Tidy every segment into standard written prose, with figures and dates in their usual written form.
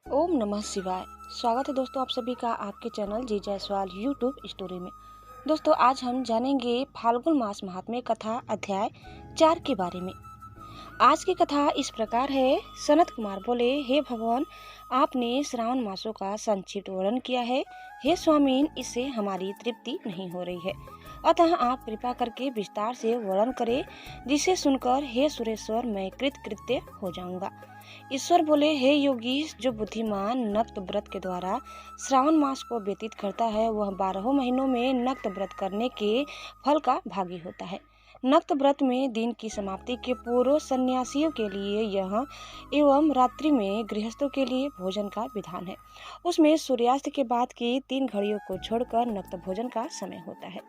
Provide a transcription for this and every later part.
ओम नमः शिवाय। स्वागत है दोस्तों आप सभी का आपके चैनल जी जायसवाल यूट्यूब स्टोरी में। दोस्तों आज हम जानेंगे फाल्गुन मास महात्म्य कथा अध्याय 4 के बारे में। आज की कथा इस प्रकार है। सनत कुमार बोले, हे भगवान, आपने श्रावण मासों का संक्षिप्त वर्णन किया है। हे स्वामीन, इससे हमारी तृप्ति नहीं हो रही है, अतः आप कृपा करके विस्तार से वर्णन करें, जिसे सुनकर हे सुरेश्वर मैं कृतकृत्य हो जाऊंगा। ईश्वर बोले, हे योगी, जो बुद्धिमान नक्त व्रत के द्वारा श्रावण मास को व्यतीत करता है, वह 12 महीनों में नक्त व्रत करने के फल का भागी होता है। नक्त व्रत में दिन की समाप्ति के पूर्व सन्यासियों के लिए यह एवं रात्रि में गृहस्थों के लिए भोजन का विधान है। उसमें सूर्यास्त के बाद की 3 घड़ियों को छोड़कर नक्त भोजन का समय होता है।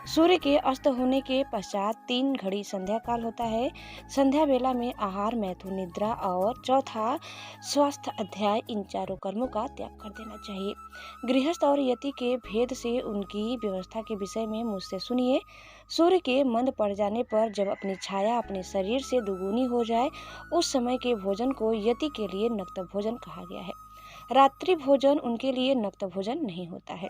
सूर्य के अस्त होने के पश्चात 3 घड़ी संध्या काल होता है। संध्या वेला में आहार, मैथुन, निद्रा और चौथा स्वास्थ्य अध्याय, इन चारों कर्मों का त्याग कर देना चाहिए। गृहस्थ और यति के भेद से उनकी व्यवस्था के विषय में मुझसे सुनिए। सूर्य के मंद पड़ जाने पर जब अपनी छाया अपने शरीर से दुगुनी हो जाए, उस समय के भोजन को यति के लिए नक्त भोजन कहा गया है। रात्रि भोजन उनके लिए नक्त भोजन नहीं होता है।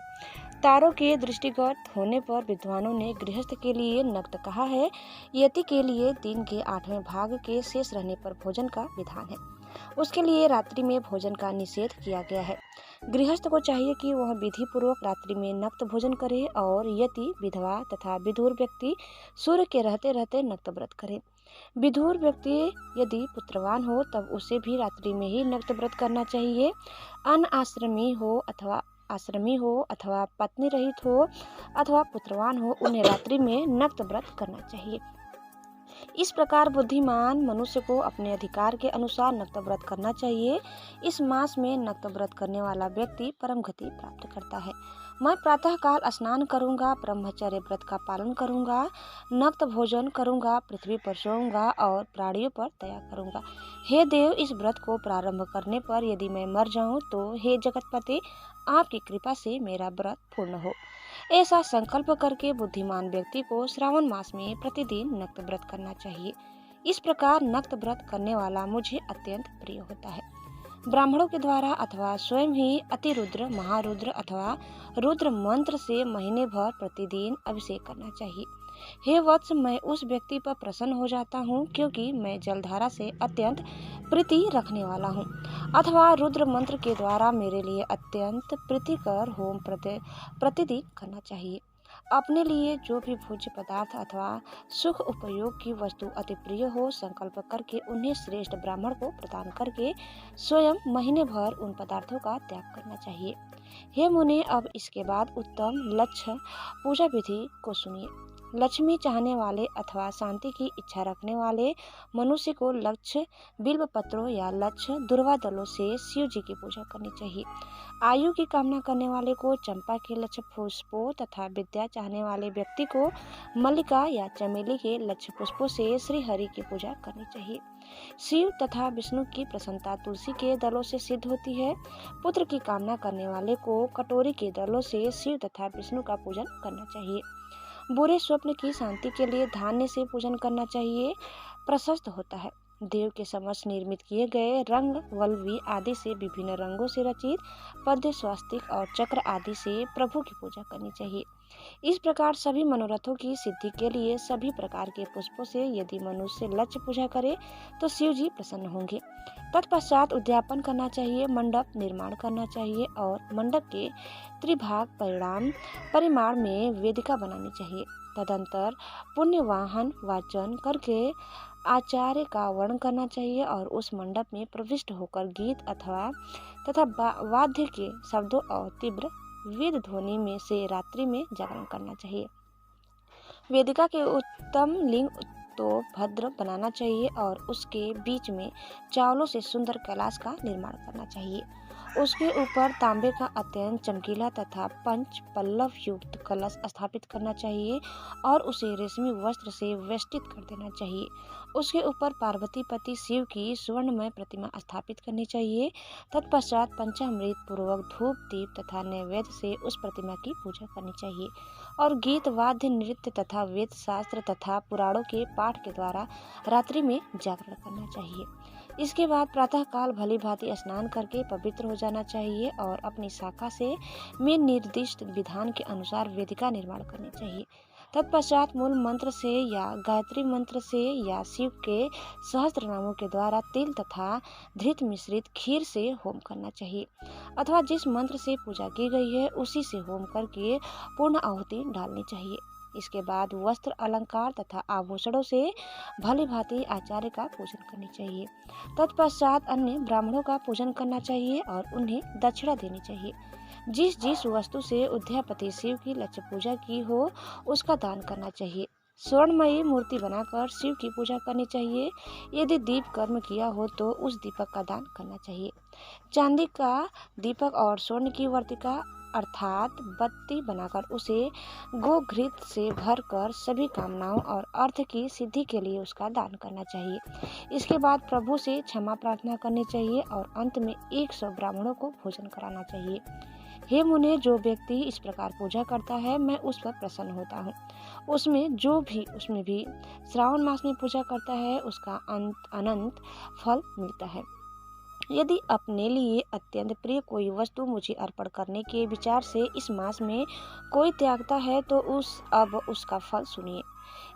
तारों के दृष्टिगत होने पर विद्वानों ने गृहस्थ के लिए नक्त कहा है। यति के लिए दिन के 8वें भाग के शेष रहने पर भोजन का विधान है। उसके लिए रात्रि में भोजन का निषेध किया गया है। गृहस्थ को चाहिए कि वह विधि पूर्वक रात्रि में नक्त भोजन करे और यति, विधवा तथा विधुर व्यक्ति सूर्य के रहते रहते नक्त व्रत करे। विधुर व्यक्ति यदि पुत्रवान हो तब उसे भी रात्रि में ही नक्त व्रत करना चाहिए। अनाश्रमी हो अथवा पत्नी रहित हो अथवा पुत्रवान हो, उन्हें रात्रि में नक्त व्रत करना चाहिए। इस प्रकार बुद्धिमान मनुष्य को अपने अधिकार के अनुसार नक्त व्रत करना चाहिए। इस मास में नक्त व्रत करने वाला व्यक्ति परम गति प्राप्त करता है। मैं प्रातः काल स्नान करूंगा, ब्रह्मचर्य व्रत का पालन करूंगा, नक्त भोजन करूंगा, पृथ्वी पर सोऊंगा और प्राणियों पर दया करूंगा। हे देव, इस व्रत को प्रारंभ करने पर यदि मैं मर जाऊं तो हे जगतपति, आपकी कृपा से मेरा व्रत पूर्ण हो। ऐसा संकल्प करके बुद्धिमान व्यक्ति को श्रावण मास में प्रतिदिन नक्त व्रत करना चाहिए। इस प्रकार नक्त व्रत करने वाला मुझे अत्यंत प्रिय होता है। ब्राह्मणों के द्वारा अथवा स्वयं ही अतिरुद्र, महारुद्र अथवा रुद्र मंत्र से महीने भर प्रतिदिन अभिषेक करना चाहिए। हे वत्स, मैं उस व्यक्ति पर प्रसन्न हो जाता हूँ क्योंकि मैं जलधारा से अत्यंत प्रीति रखने वाला हूँ। अथवा रुद्र मंत्र के द्वारा मेरे लिए अत्यंत प्रीतिकर होम प्रतिदिन करना चाहिए। अपने लिए जो भी भोज्य पदार्थ अथवा सुख उपयोग की वस्तु अति प्रिय हो, संकल्प करके उन्हें श्रेष्ठ ब्राह्मण को प्रदान करके स्वयं महीने भर उन पदार्थों का त्याग करना चाहिए। हे मुने, अब इसके बाद उत्तम लक्ष्य पूजा विधि को सुनिए। लक्ष्मी चाहने वाले अथवा शांति की इच्छा रखने वाले मनुष्य को लक्ष्य बिल्व पत्रों या लक्ष्य दुर्वा दलों से शिव जी की पूजा करनी चाहिए। आयु की कामना करने वाले को चंपा के लक्ष्य पुष्पों तथा विद्या चाहने वाले व्यक्ति को मल्लिका या चमेली के लक्ष्य पुष्पों से श्री हरि की पूजा करनी चाहिए। शिव तथा विष्णु की प्रसन्नता तुलसी के दलों से सिद्ध होती है। पुत्र की कामना करने वाले को कटोरी के दलों से शिव तथा विष्णु का पूजन करना चाहिए। बुरे स्वप्न की शांति के लिए धान्य से पूजन करना चाहिए, प्रशस्त होता है। देव के समक्ष निर्मित किए गए रंग, वल्लवी आदि से विभिन्न रंगों से रचित पद्य, स्वास्तिक और चक्र आदि से प्रभु की पूजा करनी चाहिए। इस प्रकार सभी मनोरथों की सिद्धि के लिए सभी प्रकार के पुष्पों से यदि मनुष्य लक्ष्य पूजा करे तो शिव जी प्रसन्न होंगे। तत्पश्चात उद्यापन करना चाहिए, मंडप निर्माण करना चाहिए और मंडप के त्रिभाग परिमाण में वेदिका बनानी चाहिए। तदंतर पुण्य वाहन वाचन करके आचार्य का वर्णन करना चाहिए और उस मंडप में प्रविष्ट होकर गीत तथा वाद्य के शब्दों और तीव्र वेद ध्वनि में से रात्रि में जागरण करना चाहिए। वेदिका के उत्तम लिंग तो भद्र बनाना चाहिए और उसके बीच में चावलों से सुंदर कैलाश का निर्माण करना चाहिए। उसके ऊपर तांबे का अत्यंत चमकीला तथा पंच पल्लव युक्त कलश स्थापित करना चाहिए और उसे रेशमी वस्त्र से वेष्टित कर देना चाहिए। उसके ऊपर पार्वती पति शिव की सुवर्णमय प्रतिमा स्थापित करनी चाहिए। तत्पश्चात पंचामृत पूर्वक धूप दीप तथा नैवेद्य से उस प्रतिमा की पूजा करनी चाहिए और गीत, वाद्य, नृत्य तथा वेद शास्त्र तथा पुराणों के पाठ के द्वारा रात्रि में जागरण करना चाहिए। इसके बाद प्रातःकाल भली भांति स्नान करके पवित्र हो जाना चाहिए और अपनी शाखा से में निर्दिष्ट विधान के अनुसार वेदिका निर्माण करनी चाहिए। तत्पश्चात मूल मंत्र से या गायत्री मंत्र से या शिव के सहस्त्र नामों के द्वारा तिल तथा धृत मिश्रित खीर से होम करना चाहिए अथवा जिस मंत्र से पूजा की गई है उसी से होम करके पूर्ण आहुति डालनी चाहिए। इसके बाद वस्त्र अलंकार तथा आभूषणों से भली भांति आचार्य का पूजन करनी चाहिए। तत्पश्चात अन्य ब्राह्मणों का पूजन करना चाहिए और उन्हें दक्षिणा देनी चाहिए। जिस जिस वस्तु से उद्यापति शिव की लक्ष्य पूजा की हो उसका दान करना चाहिए। स्वर्णमयी मूर्ति बनाकर शिव की पूजा करनी चाहिए। यदि दीप कर्म किया हो तो उस दीपक का दान करना चाहिए। चांदी का दीपक और स्वर्ण की वर्तिका अर्थात बत्ती बनाकर उसे गोघृत से भरकर सभी कामनाओं और अर्थ की सिद्धि के लिए उसका दान करना चाहिए। इसके बाद प्रभु से क्षमा प्रार्थना करनी चाहिए और अंत में 100 ब्राह्मणों को भोजन कराना चाहिए। हे मुने, जो व्यक्ति इस प्रकार पूजा करता है मैं उस पर प्रसन्न होता हूँ। उसमें भी श्रावण मास में पूजा करता है उसका अनंत फल मिलता है। यदि अपने लिए अत्यंत प्रिय कोई वस्तु मुझे अर्पण करने के विचार से इस मास में कोई त्यागता है तो उसका फल सुनिए।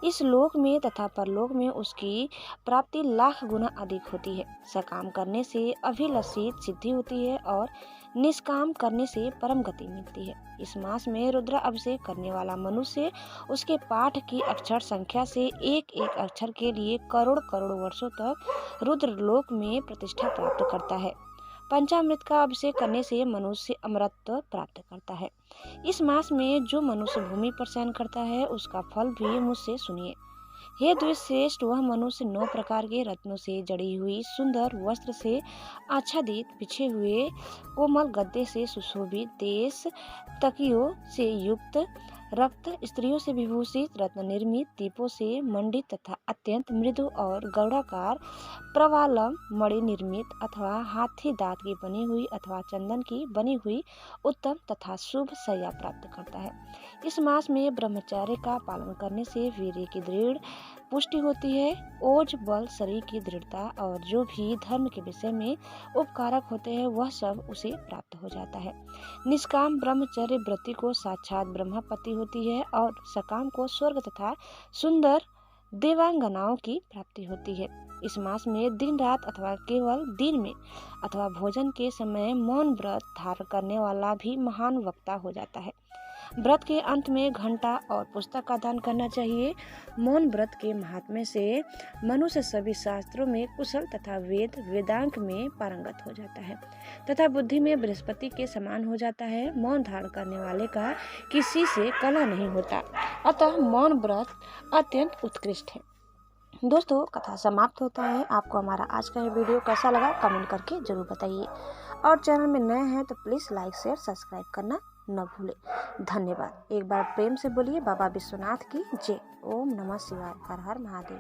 इस लोक में तथा परलोक में उसकी प्राप्ति लाख गुना अधिक होती है। सकाम करने से अभिलषित सिद्धि होती है और निष्काम करने से परम गति मिलती है। इस मास में रुद्र अभिषेक करने वाला मनुष्य उसके पाठ की अक्षर संख्या से एक एक अक्षर के लिए करोड़ करोड़ वर्षों तक रुद्र लोक में प्रतिष्ठा प्राप्त करता है। पंचामृत का अभिषेक करने से मनुष्य अमरत्व प्राप्त करता है। इस मास में जो मनुष्य भूमि पर शयन करता है उसका फल भी मुझसे सुनिए। हे द्विश्रेष्ठ, वह मनुष्य 9 प्रकार के रत्नों से जड़ी हुई सुंदर वस्त्र से आच्छादित बिछे हुए कोमल गद्दे से सुशोभित देश तकियों से युक्त रक्त स्त्रियों से विभूषित रत्न निर्मित दीपों से मंडित तथा अत्यंत मृदु और गौड़ाकार प्रवालम मणि निर्मित अथवा हाथी दांत की बनी हुई अथवा चंदन की बनी हुई उत्तम तथा शुभ शैया प्राप्त करता है। इस मास में ब्रह्मचर्य का पालन करने से वीर्य की दृढ़ पुष्टि होती है। ओज बल शरीर की दृढ़ता और जो भी धर्म के विषय में उपकारक होते हैं वह सब उसे प्राप्त हो जाता है। निष्काम ब्रह्मचर्य व्रति को साक्षात ब्रह्मपति होती है और सकाम को स्वर्ग तथा सुंदर देवांगनाओं की प्राप्ति होती है। इस मास में दिन रात अथवा केवल दिन में अथवा भोजन के समय मौन व्रत धारण करने वाला भी महान वक्ता हो जाता है। व्रत के अंत में घंटा और पुस्तक का दान करना चाहिए। मौन व्रत के महात्म्य से मनुष्य सभी शास्त्रों में कुशल तथा वेदांग में पारंगत हो जाता है तथा बुद्धि में बृहस्पति के समान हो जाता है। मौन धारण करने वाले का किसी से कलह नहीं होता, अतः मौन व्रत अत्यंत उत्कृष्ट है। दोस्तों, कथा समाप्त होता है। आपको हमारा आज का ये वीडियो कैसा लगा कमेंट करके जरूर बताइए और चैनल में नए हैं तो प्लीज़ लाइक शेयर सब्सक्राइब करना न भूलें। धन्यवाद। एक बार प्रेम से बोलिए बाबा विश्वनाथ की जय। ओम नमः शिवाय। हर हर महादेव।